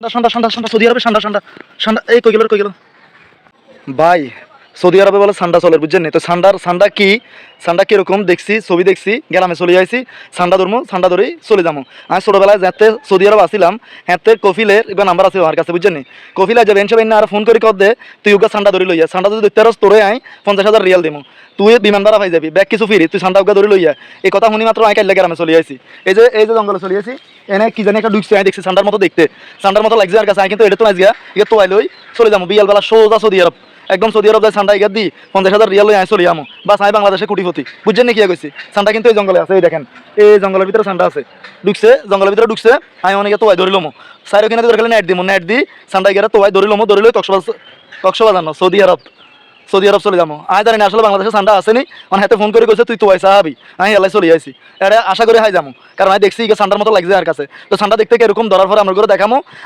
ঠান্ডা ঠান্ডা ঠান্ডা সৌদি আরবে ঠান্ডা ঠান্ডা ঠান্ডা এই কই গেল ভাই সৌদি আরবে বলে ঠান্ডা চলে বুঝছেন তো ঠান্ডা কি ঠান্ডা কিরকম দেখছি ছবি দেখছি গেলামে চলে যাইছি ঠান্ডা ধরমু ঠান্ডা ধরেই চলে যাবো আমি ছোটোবেলায় যাতে সৌদি আরব আসছিলাম হ্যাঁ কফিলের এবার নাম্বার আছে আমার কাছে বুঝছেন কফিলে যাবেন সবাই না আর ফোন করে কর দে তুই ওকে ঠান্ডা ধরে লইয়া ঠান্ডা যদি দেখতে তোরে আই 50,000 রিয়াল দিমু তুই বিমান ভাড়া পাই যাবি ব্যাগ কিছু ফিরি তুই ঠান্ডা ওকে ধরে লইয়া এই কথা শুনি মাত্র আমি কাইলে গ্রামে চলে যাইছি এই যে জঙ্গলে চলে যাইছি এনে কি জানি একটা ঢুকছে আমি দেখছি ঠান্ডার মতো দেখতে ঠান্ডার মতো লাগছে আর কাছে আমি কিন্তু এটা তো আজ গিয়া ইয়ে তো আইলই চলে যাবো বিয়ালবেলা সোজা সৌদি আরব একদম সৌদি আরব যায় ঠান্ডা ইগার দি 50,000 রিয়াল লই আই চলে যাবো বাস আমি বাংলাদেশে কোটিপতি বুঝছেন না কি কইছি ঠান্ডা কিন্তু এই জঙ্গলে আছে এই দেখেন এই জঙ্গলের ভিতরে ঠান্ডা আছে ঢুকছে জঙ্গলের ভিতরে ঢুকছে আমি অনেকে তো ধরে লমো সাইড ওখানে ধরে নেট দিমু নেট দি ঠান্ডা ইগারে তো ধরে লমো ধরে লই কক্সবাজার না সৌদি আরব চলে যাবো আয় জানি না আসলে বাংলাদেশে ঠান্ডা আসেনি মানে হাতে ফোন করে কইছে তুই তো আইসা হাবি আমি এলাই চলে আইছি এটা আশা করি হাই যাবো কারণ আমি দেখছি ঠান্ডার মতো লাগছে আর কাছে তো ঠান্ডা দেখতে এরকম ধরার পরে আমরা করে দেখামো